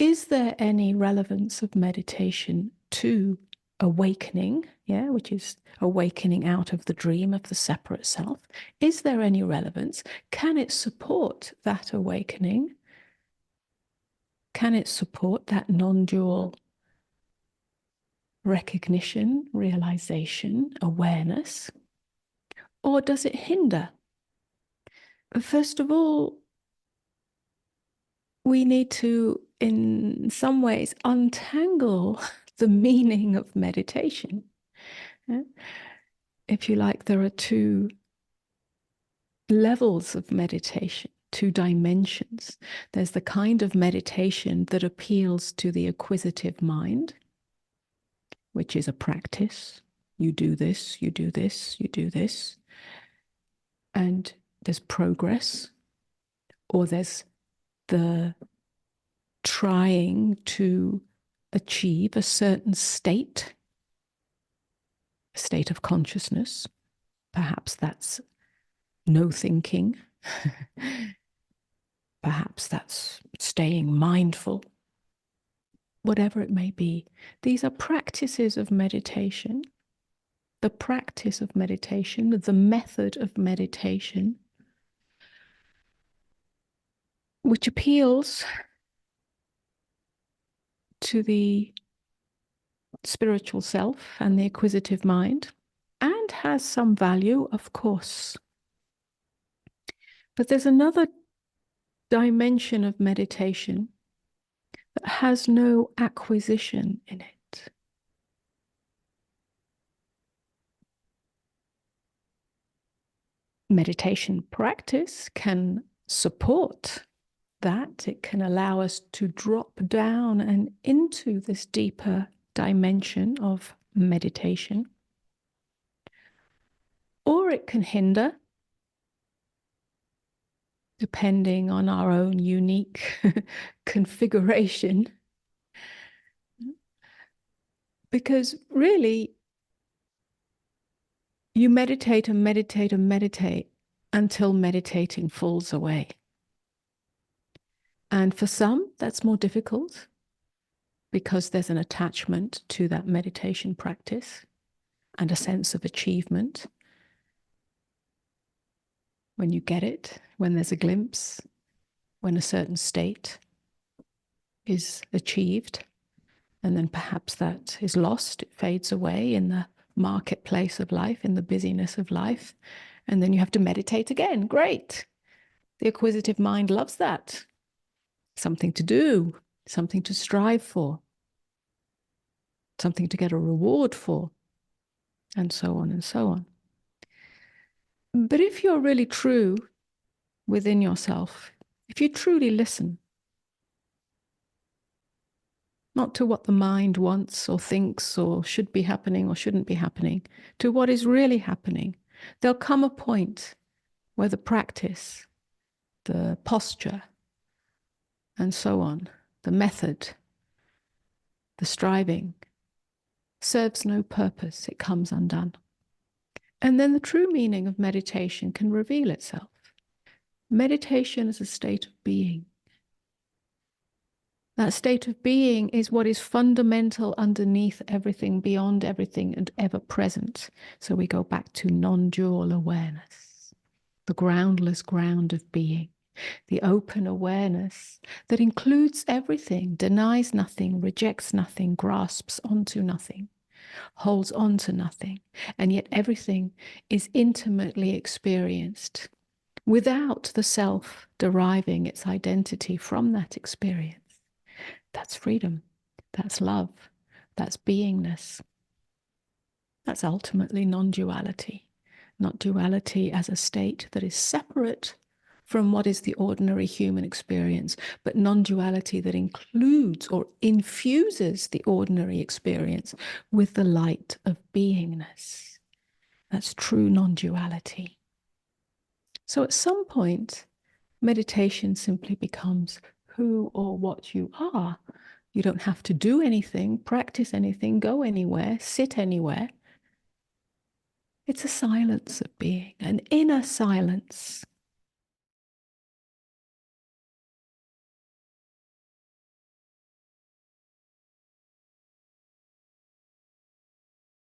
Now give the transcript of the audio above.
is there any relevance of meditation to awakening, which is awakening out of the dream of the separate self? Is there any relevance? Can it support that awakening? Can it support that non-dual recognition, realization, awareness? Or does it hinder? First of all, we need to, in some ways, untangle the meaning of meditation. If you like, there are two levels of meditation, two dimensions. There's the kind of meditation that appeals to the acquisitive mind, which is a practice. You do this, you do this, you do this. And there's progress, or there's the trying to achieve a certain state, a state of consciousness. Perhaps that's no thinking. Perhaps that's staying mindful. Whatever it may be, these are practices of meditation. The practice of meditation, the method of meditation, which appeals to the spiritual self and the acquisitive mind, and has some value, of course. But there's another dimension of meditation that has no acquisition in it. Meditation practice can support that. It can allow us to drop down and into this deeper dimension of meditation. Or it can hinder, depending on our own unique configuration. Because really, you meditate and meditate and meditate until meditating falls away. And for some, that's more difficult because there's an attachment to that meditation practice and a sense of achievement. When you get it, when there's a glimpse, when a certain state is achieved, and then perhaps that is lost, it fades away in the marketplace of life, in the busyness of life, and then you have to meditate again. Great. The acquisitive mind loves that. Something to do, something to strive for, something to get a reward for, and so on and so on. But if you're really true within yourself, if you truly listen, not to what the mind wants or thinks or should be happening or shouldn't be happening, to what is really happening, there'll come a point where the practice, the posture, and so on, the method, the striving, serves no purpose. It comes undone. And then the true meaning of meditation can reveal itself. Meditation is a state of being. That state of being is what is fundamental underneath everything, beyond everything, and ever present. So we go back to non-dual awareness, the groundless ground of being, the open awareness that includes everything, denies nothing, rejects nothing, grasps onto nothing, holds on to nothing, and yet everything is intimately experienced without the self deriving its identity from that experience. That's freedom, that's love, that's beingness. That's ultimately non-duality, not duality as a state that is separate from what is the ordinary human experience, but non-duality that includes or infuses the ordinary experience with the light of beingness. That's true non-duality. So at some point, meditation simply becomes who or what you are. You don't have to do anything, practice anything, go anywhere, sit anywhere. It's a silence of being, an inner silence